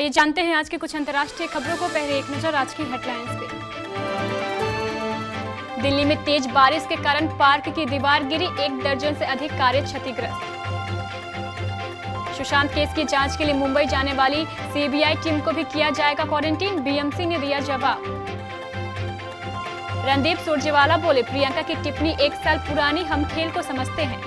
आइए जानते हैं आज के कुछ अंतर्राष्ट्रीय खबरों को। पहले एक नजर आज की हेडलाइंस पे। दिल्ली में तेज बारिश के कारण पार्क की दीवार गिरी, 1 दर्जन से अधिक कारें क्षतिग्रस्त। सुशांत केस की जांच के लिए मुंबई जाने वाली सीबीआई टीम को भी किया जाएगा क्वारंटीन, बीएमसी ने दिया जवाब। रणदीप सुरजेवाला बोले, प्रियंका की टिप्पणी 1 साल पुरानी, हम खेल को समझते हैं।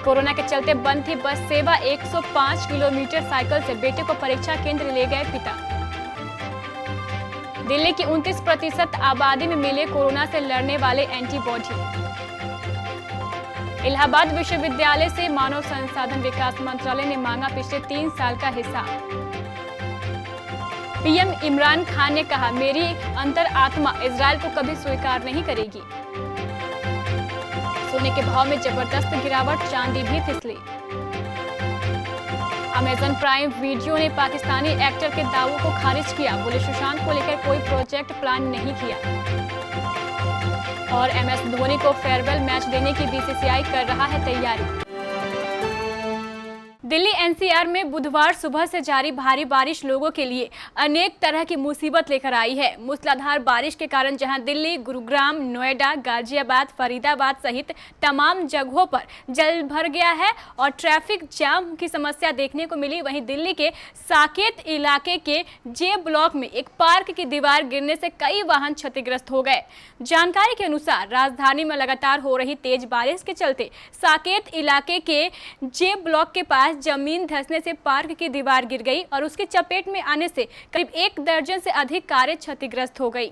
कोरोना के चलते बंद थी बस सेवा, 105 किलोमीटर साइकिल से बेटे को परीक्षा केंद्र ले गए पिता। दिल्ली की 29% आबादी में मिले कोरोना से लड़ने वाले एंटीबॉडी। इलाहाबाद विश्वविद्यालय से मानव संसाधन विकास मंत्रालय ने मांगा पिछले 3 साल का हिसाब। पीएम इमरान खान ने कहा, मेरी अंतरात्मा इजरायल को कभी स्वीकार नहीं करेगी। सोने के भाव में जबरदस्त गिरावट, चांदी भी फिसली। अमेजन प्राइम वीडियो ने पाकिस्तानी एक्टर के दावों को खारिज किया, बोले सुशांत को लेकर कोई प्रोजेक्ट प्लान नहीं किया। और एमएस धोनी को फेयरवेल मैच देने की बीसीसीआई कर रहा है तैयारी। दिल्ली एनसीआर में बुधवार सुबह से जारी भारी बारिश लोगों के लिए अनेक तरह की मुसीबत लेकर आई है। मूसलाधार बारिश के कारण जहां दिल्ली, गुरुग्राम, नोएडा, गाजियाबाद, फरीदाबाद सहित तमाम जगहों पर जल भर गया है और ट्रैफिक जाम की समस्या देखने को मिली, वहीं दिल्ली के साकेत इलाके के जे ब्लॉक में एक पार्क की दीवार गिरने से कई वाहन क्षतिग्रस्त हो गए। जानकारी के अनुसार राजधानी में लगातार हो रही तेज बारिश के चलते साकेत इलाके के जे ब्लॉक के पास जमीन धंसने से पार्क की दीवार गिर गई और उसकी चपेट में आने से करीब 1 दर्जन से अधिक कारें क्षतिग्रस्त हो गई।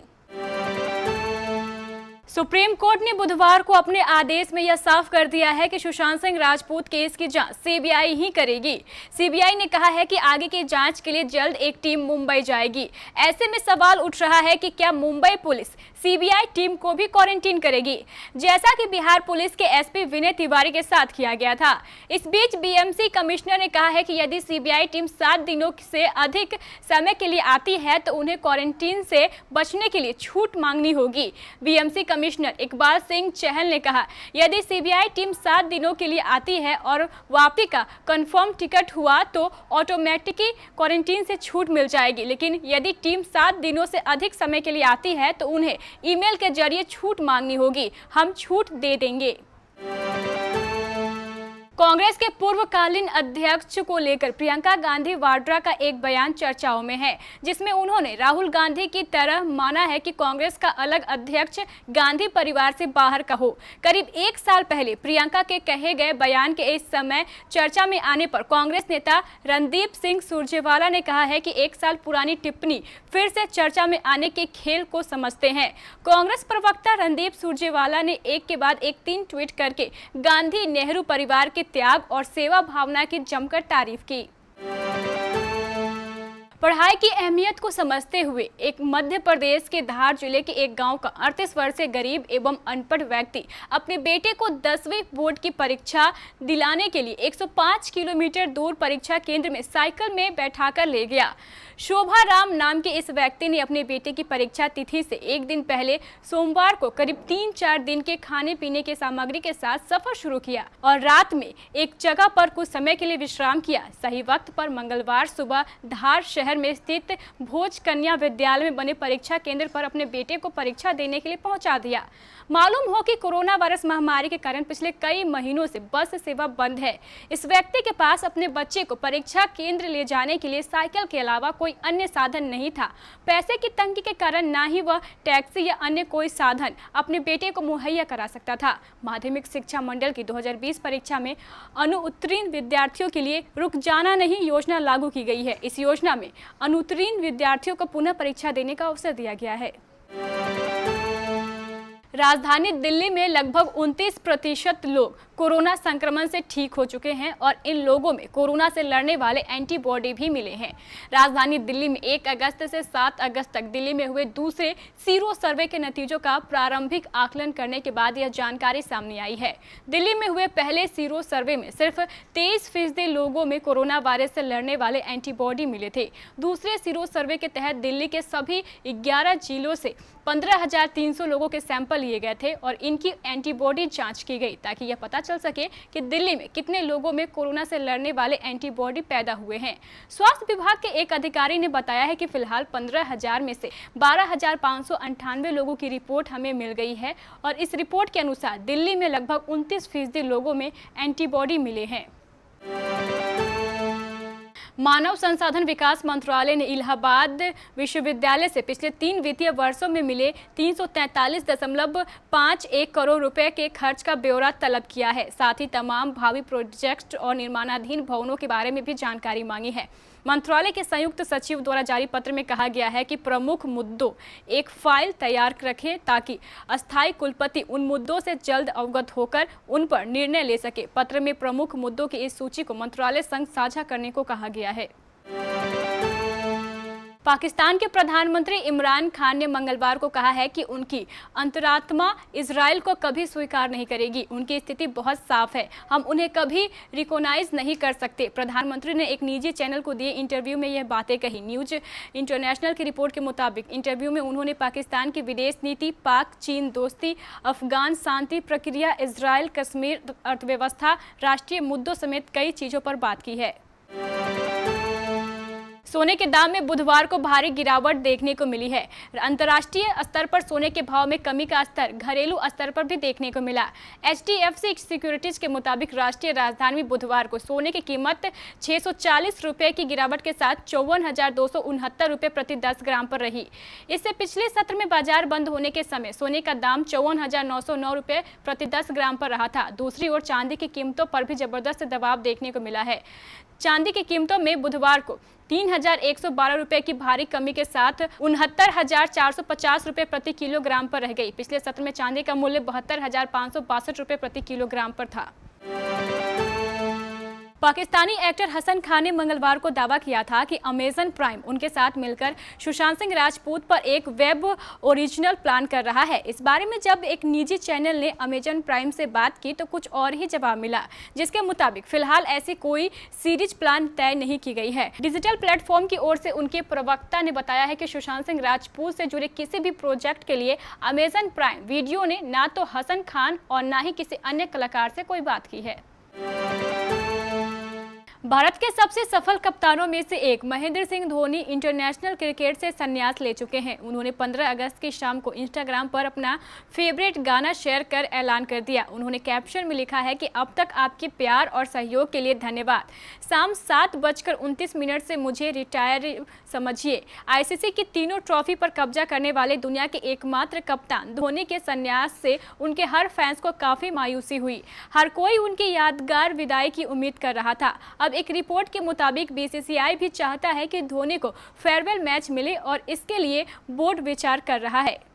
सुप्रीम कोर्ट ने बुधवार को अपने आदेश में यह साफ कर दिया है कि सुशांत सिंह राजपूत केस की जांच सीबीआई ही करेगी। सीबीआई ने कहा है कि आगे की जांच के लिए जल्द एक टीम मुंबई जाएगी। ऐसे में सवाल उठ रहा है कि क्या मुंबई पुलिस सीबीआई टीम को भी क्वारंटीन करेगी, जैसा कि बिहार पुलिस के एसपी विनय तिवारी के साथ किया गया था। इस बीच बीएमसी कमिश्नर ने कहा है कि यदि सीबीआई टीम 7 दिनों से अधिक समय के लिए आती है तो उन्हें क्वारंटीन से बचने के लिए छूट मांगनी होगी। बीएमसी कमिश्नर इकबाल सिंह चहल ने कहा, यदि सीबीआई टीम 7 दिनों के लिए आती है और वापसी का कंफर्म टिकट हुआ तो ऑटोमेटिकली क्वारंटीन से छूट मिल जाएगी, लेकिन यदि टीम 7 दिनों से अधिक समय के लिए आती है तो उन्हें ईमेल के जरिए छूट मांगनी होगी। हम छूट दे देंगे। कांग्रेस के पूर्वकालीन अध्यक्ष को लेकर प्रियंका गांधी वाड्रा का एक बयान चर्चाओं में है, जिसमें उन्होंने राहुल गांधी की तरह माना है कि कांग्रेस का अलग अध्यक्ष गांधी परिवार से बाहर का हो। करीब 1 साल पहले प्रियंका के कहे गए बयान के इस समय चर्चा में आने पर कांग्रेस नेता रणदीप सिंह सुरजेवाला ने कहा है कि 1 साल पुरानी टिप्पणी फिर से चर्चा में आने के खेल को समझते हैं। कांग्रेस प्रवक्ता रणदीप सुरजेवाला ने एक के बाद एक 3 ट्वीट करके गांधी नेहरू परिवार के त्याग और सेवा भावना की जमकर तारीफ की। पढ़ाई की अहमियत को समझते हुए एक मध्य प्रदेश के धार जिले के एक गांव का 38 वर्षीय गरीब एवं अनपढ़ व्यक्ति अपने बेटे को 10वीं बोर्ड की परीक्षा दिलाने के लिए 105 किलोमीटर दूर परीक्षा केंद्र में साइकिल में बैठाकर ले गया। शोभा राम नाम के इस व्यक्ति ने अपने बेटे की परीक्षा तिथि से 1 दिन पहले सोमवार को करीब 3-4 दिन के खाने पीने के सामग्री के साथ सफर शुरू किया और रात में एक जगह पर कुछ समय के लिए विश्राम किया। सही वक्त पर मंगलवार सुबह धार शहर में स्थित भोज कन्या विद्यालय में बने परीक्षा केंद्र पर अपने बेटे को परीक्षा देने के लिए पहुंचा दिया। मालूम हो कि कोरोना वायरस महामारी के कारण पिछले कई महीनों से बस सेवा बंद है। इस व्यक्ति के पास अपने बच्चे को परीक्षा केंद्र ले जाने के लिए साइकिल के अलावा कोई अन्य साधन नहीं था। पैसे की तंगी के कारण ना ही वह टैक्सी या अन्य कोई साधन अपने बेटे को मुहैया करा सकता था। माध्यमिक शिक्षा मंडल की 2020 परीक्षा में अनुत्तीर्ण विद्यार्थियों के लिए रुक जाना नहीं योजना लागू की गई है। इस योजना में अनुत्तीर्ण विद्यार्थियों को पुनः परीक्षा देने का अवसर दिया गया है। राजधानी दिल्ली में लगभग 29% लोग कोरोना संक्रमण से ठीक हो चुके हैं और इन लोगों में कोरोना से लड़ने वाले एंटीबॉडी भी मिले हैं। राजधानी दिल्ली में 1 अगस्त से 7 अगस्त तक दिल्ली में हुए दूसरे सीरो सर्वे के नतीजों का प्रारंभिक आकलन करने के बाद यह जानकारी सामने आई है। दिल्ली में हुए पहले सीरो सर्वे में सिर्फ 23% लोगों में कोरोना वायरस से लड़ने वाले एंटीबॉडी मिले थे। दूसरे सीरो सर्वे के तहत दिल्ली के सभी 11 जिलों से 15,300 लोगों के सैंपल लिए गए थे और इनकी एंटीबॉडी जांच की गई ताकि यह पता चल सके कि दिल्ली में कितने लोगों में कोरोना से लड़ने वाले एंटीबॉडी पैदा हुए हैं। स्वास्थ्य विभाग के एक अधिकारी ने बताया है कि फिलहाल 15,000 में से 12,598 लोगों की रिपोर्ट हमें मिल गई है और इस रिपोर्ट के अनुसार दिल्ली में लगभग 29% लोगों में एंटीबॉडी मिले हैं। मानव संसाधन विकास मंत्रालय ने इलाहाबाद विश्वविद्यालय से पिछले 3 वित्तीय वर्षों में मिले 343.51 करोड़ रुपए के खर्च का ब्यौरा तलब किया है। साथ ही तमाम भावी प्रोजेक्ट और निर्माणाधीन भवनों के बारे में भी जानकारी मांगी है। मंत्रालय के संयुक्त सचिव द्वारा जारी पत्र में कहा गया है कि प्रमुख मुद्दों एक फाइल तैयार रखें ताकि अस्थायी कुलपति उन मुद्दों से जल्द अवगत होकर उन पर निर्णय ले सके। पत्र में प्रमुख मुद्दों की इस सूची को मंत्रालय संग साझा करने को कहा गया है। पाकिस्तान के प्रधानमंत्री इमरान खान ने मंगलवार को कहा है कि उनकी अंतरात्मा इजराइल को कभी स्वीकार नहीं करेगी। उनकी स्थिति बहुत साफ है, हम उन्हें कभी रिकॉग्नाइज नहीं कर सकते। प्रधानमंत्री ने एक निजी चैनल को दिए इंटरव्यू में यह बातें कही। न्यूज इंटरनेशनल की रिपोर्ट के मुताबिक इंटरव्यू में उन्होंने पाकिस्तान की विदेश नीति, पाक चीन दोस्ती, अफगान शांति प्रक्रिया, इजराइल कश्मीर, अर्थव्यवस्था, राष्ट्रीय मुद्दों समेत कई चीजों पर बात की है। सोने के दाम में बुधवार को भारी गिरावट देखने को मिली है। अंतर्राष्ट्रीय स्तर पर सोने के भाव में कमी का स्तर घरेलू स्तर पर भी देखने को मिला। HDFC सिक्योरिटीज के मुताबिक राष्ट्रीय राजधानी में बुधवार को सोने की कीमत 640 रुपये की गिरावट के साथ 54,269 रुपये प्रति 10 ग्राम पर रही। इससे पिछले सत्र में बाजार बंद होने के समय सोने का दाम 54,909 रुपये प्रति 10 ग्राम पर रहा था। दूसरी ओर चांदी की कीमतों पर भी जबरदस्त दबाव देखने को मिला है। चांदी की कीमतों में बुधवार को 3,112 रुपये की भारी कमी के साथ 69,450 रुपये प्रति किलोग्राम पर रह गई। पिछले सत्र में चांदी का मूल्य 72,562 रुपये प्रति किलोग्राम पर था। पाकिस्तानी एक्टर हसन खान ने मंगलवार को दावा किया था कि अमेजन प्राइम उनके साथ मिलकर सुशांत सिंह राजपूत पर एक वेब ओरिजिनल प्लान कर रहा है। इस बारे में जब एक निजी चैनल ने अमेजन प्राइम से बात की तो कुछ और ही जवाब मिला, जिसके मुताबिक फिलहाल ऐसी कोई सीरीज प्लान तय नहीं की गई है। डिजिटल प्लेटफॉर्म की ओर से उनके प्रवक्ता ने बताया है कि सुशांत सिंह राजपूत से जुड़े किसी भी प्रोजेक्ट के लिए अमेजन प्राइम वीडियो ने ना तो हसन खान और ना ही किसी अन्य कलाकार से कोई बात की है। भारत के सबसे सफल कप्तानों में से एक महेंद्र सिंह धोनी इंटरनेशनल क्रिकेट से संन्यास ले चुके हैं। उन्होंने 15 अगस्त की शाम को इंस्टाग्राम पर अपना फेवरेट गाना शेयर कर ऐलान कर दिया। उन्होंने कैप्शन में लिखा है कि अब तक आपके प्यार और सहयोग के लिए धन्यवाद। शाम 7:29 से मुझे रिटायर समझिए। ICC की तीनों ट्रॉफी पर कब्जा करने वाले दुनिया के एकमात्र कप्तान धोनी के संन्यास से उनके हर फैंस को काफी मायूसी हुई। हर कोई उनकी यादगार विदाई की उम्मीद कर रहा था। अब एक रिपोर्ट के मुताबिक BCCI भी चाहता है कि धोनी को फेयरवेल मैच मिले और इसके लिए बोर्ड विचार कर रहा है।